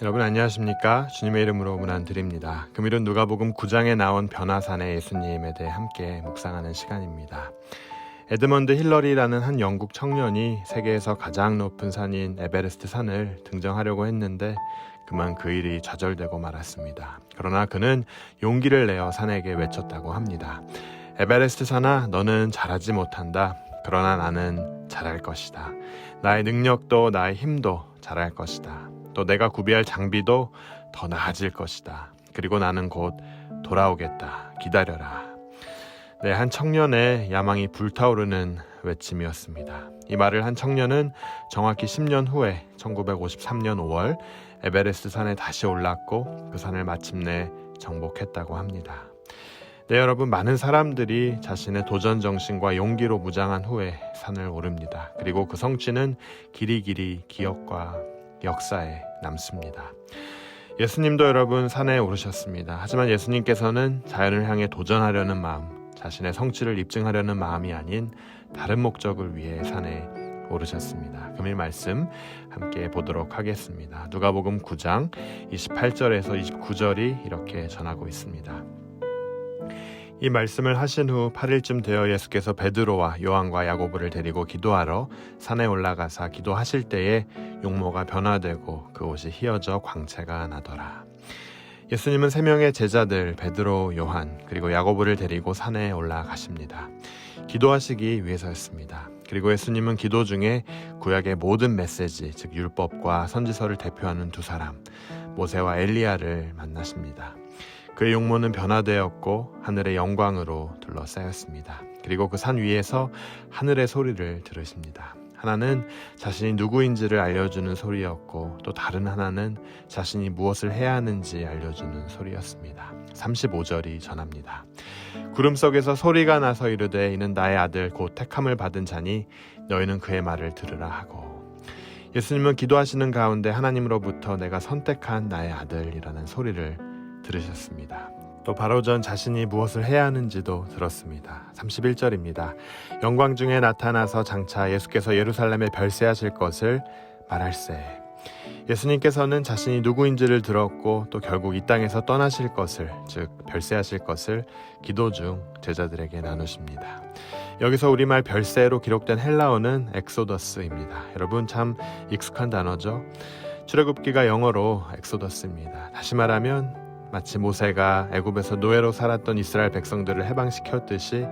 여러분 안녕하십니까? 주님의 이름으로 문안드립니다. 금일은 누가복음 9장에 나온 변화산의 예수님에 대해 함께 묵상하는 시간입니다. 에드먼드 힐러리라는 한 영국 청년이 세계에서 가장 높은 산인 에베레스트 산을 등정하려고 했는데 그만 그 일이 좌절되고 말았습니다. 그러나 그는 용기를 내어 산에게 외쳤다고 합니다. 에베레스트 산아, 너는 잘하지 못한다. 그러나 나는 잘할 것이다. 나의 능력도 나의 힘도 잘할 것이다. 또 내가 구비할 장비도 더 나아질 것이다. 그리고 나는 곧 돌아오겠다. 기다려라. 네, 한 청년의 야망이 불타오르는 외침이었습니다. 이 말을 한 청년은 정확히 10년 후에 1953년 5월 에베레스트 산에 다시 올랐고 그 산을 마침내 정복했다고 합니다. 네, 여러분, 많은 사람들이 자신의 도전 정신과 용기로 무장한 후에 산을 오릅니다. 그리고 그 성취는 길이길이 기억과 역사에 남습니다. 예수님도 여러분 산에 오르셨습니다. 하지만 예수님께서는 자연을 향해 도전하려는 마음, 자신의 성취를 입증하려는 마음이 아닌 다른 목적을 위해 산에 오르셨습니다. 금일 말씀 함께 보도록 하겠습니다. 누가복음 9장 28절에서 29절이 이렇게 전하고 있습니다. 이 말씀을 하신 후 8일쯤 되어 예수께서 베드로와 요한과 야고보를 데리고 기도하러 산에 올라가사 기도하실 때에 용모가 변화되고 그 옷이 휘어져 광채가 나더라. 예수님은 3명의 제자들 베드로, 요한 그리고 야고보를 데리고 산에 올라가십니다. 기도하시기 위해서였습니다. 그리고 예수님은 기도 중에 구약의 모든 메시지, 즉 율법과 선지서를 대표하는 두 사람, 모세와 엘리야를 만나십니다. 그의 용모는 변화되었고 하늘의 영광으로 둘러싸였습니다. 그리고 그 산 위에서 하늘의 소리를 들으십니다. 하나는 자신이 누구인지를 알려주는 소리였고 또 다른 하나는 자신이 무엇을 해야 하는지 알려주는 소리였습니다. 35절이 전합니다. 구름 속에서 소리가 나서 이르되 이는 나의 아들 곧 택함을 받은 자니 너희는 그의 말을 들으라 하고, 예수님은 기도하시는 가운데 하나님으로부터 내가 선택한 나의 아들이라는 소리를 들으셨습니다. 또 바로 전 자신이 무엇을 해야 하는지도 들었습니다. 31절입니다. 영광 중에 나타나서 장차 예수께서 예루살렘에 별세하실 것을 말할세. 예수님께서는 자신이 누구인지를 들었고 또 결국 이 땅에서 떠나실 것을, 즉 별세하실 것을 기도 중 제자들에게 나누십니다. 여기서 우리말 별세로 기록된 헬라어는 엑소더스입니다. 여러분 참 익숙한 단어죠. 출애굽기가 영어로 엑소더스입니다. 다시 말하면 마치 모세가 애굽에서 노예로 살았던 이스라엘 백성들을 해방시켰듯이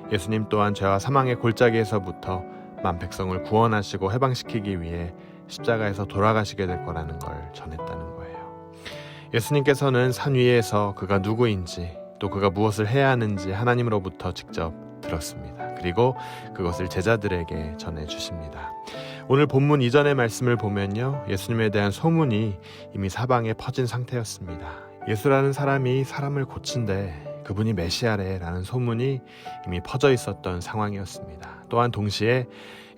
예수님 또한 죄와 사망의 골짜기에서부터 만 백성을 구원하시고 해방시키기 위해 십자가에서 돌아가시게 될 거라는 걸 전했다는 거예요. 예수님께서는 산 위에서 그가 누구인지 또 그가 무엇을 해야 하는지 하나님으로부터 직접 들었습니다. 그리고 그것을 제자들에게 전해주십니다. 오늘 본문 이전의 말씀을 보면요, 예수님에 대한 소문이 이미 사방에 퍼진 상태였습니다. 예수라는 사람이 사람을 고친대, 그분이 메시아래 라는 소문이 이미 퍼져 있었던 상황이었습니다. 또한 동시에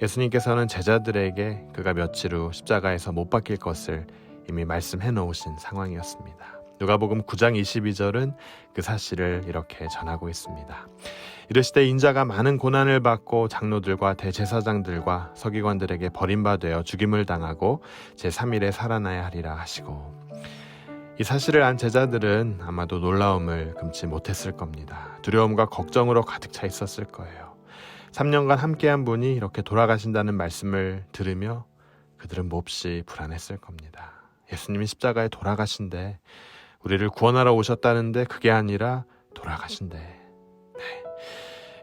예수님께서는 제자들에게 그가 며칠 후 십자가에서 못 박힐 것을 이미 말씀해 놓으신 상황이었습니다. 누가복음 9장 22절은 그 사실을 이렇게 전하고 있습니다. 이르시되 인자가 많은 고난을 받고 장로들과 대제사장들과 서기관들에게 버림받아 죽임을 당하고 제3일에 살아나야 하리라 하시고, 이 사실을 안 제자들은 아마도 놀라움을 금치 못했을 겁니다. 두려움과 걱정으로 가득 차 있었을 거예요. 3년간 함께한 분이 이렇게 돌아가신다는 말씀을 들으며 그들은 몹시 불안했을 겁니다. 예수님이 십자가에 돌아가신대, 우리를 구원하러 오셨다는데 그게 아니라 돌아가신대. 네.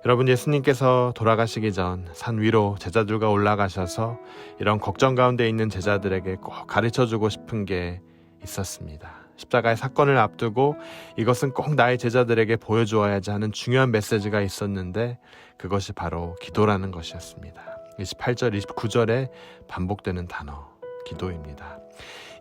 여러분, 예수님께서 돌아가시기 전 산 위로 제자들과 올라가셔서 이런 걱정 가운데 있는 제자들에게 꼭 가르쳐주고 싶은 게 있었습니다. 십자가의 사건을 앞두고 이것은 꼭 나의 제자들에게 보여주어야지 하는 중요한 메시지가 있었는데 그것이 바로 기도라는 것이었습니다. 28절, 29절에 반복되는 단어, 기도입니다.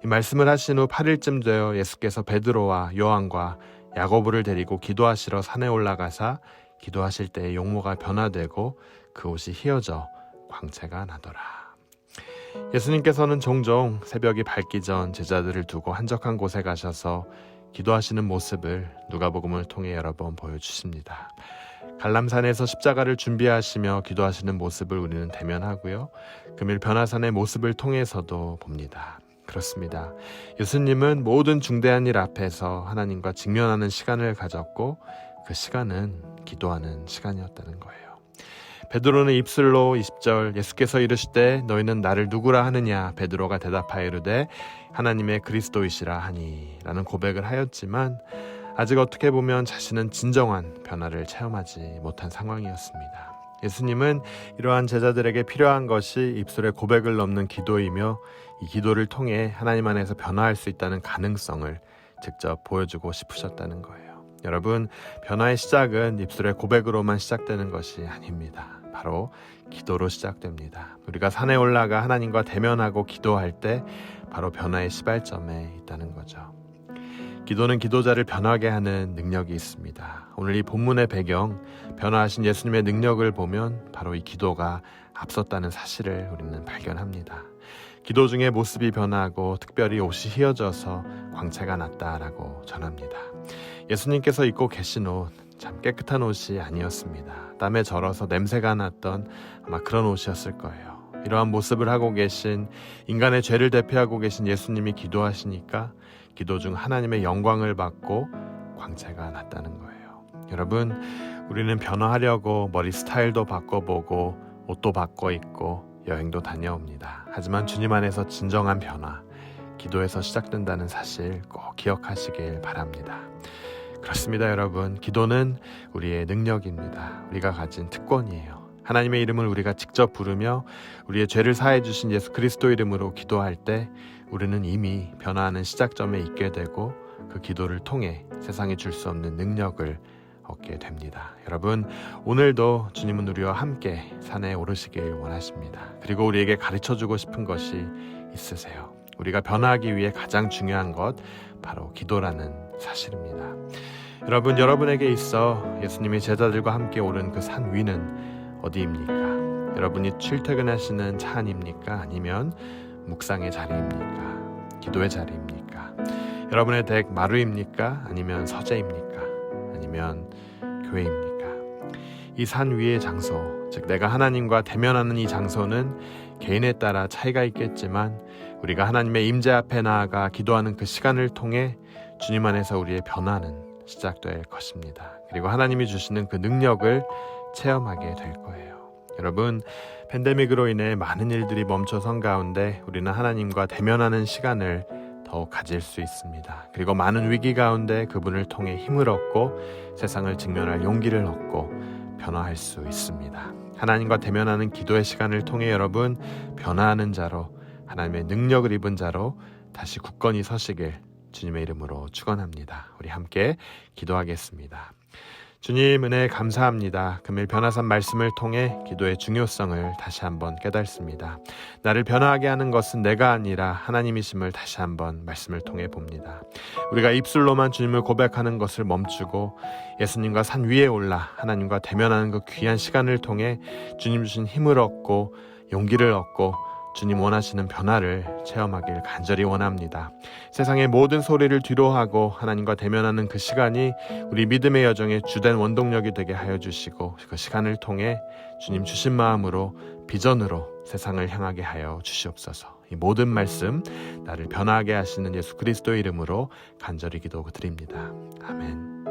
이 말씀을 하신 후 8일쯤 되어 예수께서 베드로와 요한과 야고보를 데리고 기도하시러 산에 올라가사 기도하실 때에 용모가 변화되고 그 옷이 휘어져 광채가 나더라. 예수님께서는 종종 새벽이 밝기 전 제자들을 두고 한적한 곳에 가셔서 기도하시는 모습을 누가복음을 통해 여러 번 보여주십니다. 갈람산에서 십자가를 준비하시며 기도하시는 모습을 우리는 대면하고요, 금일 변화산의 모습을 통해서도 봅니다. 그렇습니다. 예수님은 모든 중대한 일 앞에서 하나님과 직면하는 시간을 가졌고 그 시간은 기도하는 시간이었다는 거예요. 베드로는 입술로 20절 예수께서 이르시되 너희는 나를 누구라 하느냐 베드로가 대답하여 이르되 하나님의 그리스도이시라 하니 라는 고백을 하였지만 아직 어떻게 보면 자신은 진정한 변화를 체험하지 못한 상황이었습니다. 예수님은 이러한 제자들에게 필요한 것이 입술의 고백을 넘는 기도이며 이 기도를 통해 하나님 안에서 변화할 수 있다는 가능성을 직접 보여주고 싶으셨다는 거예요. 여러분, 변화의 시작은 입술의 고백으로만 시작되는 것이 아닙니다. 바로 기도로 시작됩니다. 우리가 산에 올라가 하나님과 대면하고 기도할 때 바로 변화의 시발점에 있다는 거죠. 기도는 기도자를 변하게 하는 능력이 있습니다. 오늘 이 본문의 배경, 변화하신 예수님의 능력을 보면 바로 이 기도가 앞섰다는 사실을 우리는 발견합니다. 기도 중에 모습이 변화하고 특별히 옷이 휘어져서 광채가 났다라고 전합니다. 예수님께서 입고 계신 옷, 참 깨끗한 옷이 아니었습니다. 땀에 절어서 냄새가 났던 아마 그런 옷이었을 거예요. 이러한 모습을 하고 계신 인간의 죄를 대표하고 계신 예수님이 기도하시니까 기도 중 하나님의 영광을 받고 광채가 났다는 거예요. 여러분, 우리는 변화하려고 머리 스타일도 바꿔보고 옷도 바꿔 입고 여행도 다녀옵니다. 하지만 주님 안에서 진정한 변화, 기도에서 시작된다는 사실 꼭 기억하시길 바랍니다. 그렇습니다, 여러분. 기도는 우리의 능력입니다. 우리가 가진 특권이에요. 하나님의 이름을 우리가 직접 부르며 우리의 죄를 사해 주신 예수 그리스도 이름으로 기도할 때 우리는 이미 변화하는 시작점에 있게 되고 그 기도를 통해 세상에 줄 수 없는 능력을 얻게 됩니다. 여러분, 오늘도 주님은 우리와 함께 산에 오르시길 원하십니다. 그리고 우리에게 가르쳐주고 싶은 것이 있으세요. 우리가 변화하기 위해 가장 중요한 것 바로 기도라는 사실입니다. 여러분, 여러분에게 있어 예수님이 제자들과 함께 오른 그 산 위는 어디입니까? 여러분이 출퇴근하시는 차 안입니까? 아니면 묵상의 자리입니까? 기도의 자리입니까? 여러분의 댁 마루입니까? 아니면 서재입니까? 아니면 교회입니까? 이 산 위의 장소, 즉 내가 하나님과 대면하는 이 장소는 개인에 따라 차이가 있겠지만 우리가 하나님의 임재 앞에 나아가 기도하는 그 시간을 통해 주님 안에서 우리의 변화는 시작될 것입니다. 그리고 하나님이 주시는 그 능력을 체험하게 될 거예요. 여러분, 팬데믹으로 인해 많은 일들이 멈춰선 가운데 우리는 하나님과 대면하는 시간을 더욱 가질 수 있습니다. 그리고 많은 위기 가운데 그분을 통해 힘을 얻고 세상을 직면할 용기를 얻고 변화할 수 있습니다. 하나님과 대면하는 기도의 시간을 통해 여러분 변화하는 자로 하나님의 능력을 입은 자로 다시 굳건히 서시길 주님의 이름으로 축원합니다. 우리 함께 기도하겠습니다. 주님, 은혜 감사합니다. 금일 변화산 말씀을 통해 기도의 중요성을 다시 한번 깨닫습니다. 나를 변화하게 하는 것은 내가 아니라 하나님이심을 다시 한번 말씀을 통해 봅니다. 우리가 입술로만 주님을 고백하는 것을 멈추고 예수님과 산 위에 올라 하나님과 대면하는 그 귀한 시간을 통해 주님 주신 힘을 얻고 용기를 얻고 주님 원하시는 변화를 체험하길 간절히 원합니다. 세상의 모든 소리를 뒤로하고 하나님과 대면하는 그 시간이 우리 믿음의 여정의 주된 원동력이 되게 하여 주시고 그 시간을 통해 주님 주신 마음으로 비전으로 세상을 향하게 하여 주시옵소서. 이 모든 말씀 나를 변화하게 하시는 예수 그리스도의 이름으로 간절히 기도드립니다. 아멘.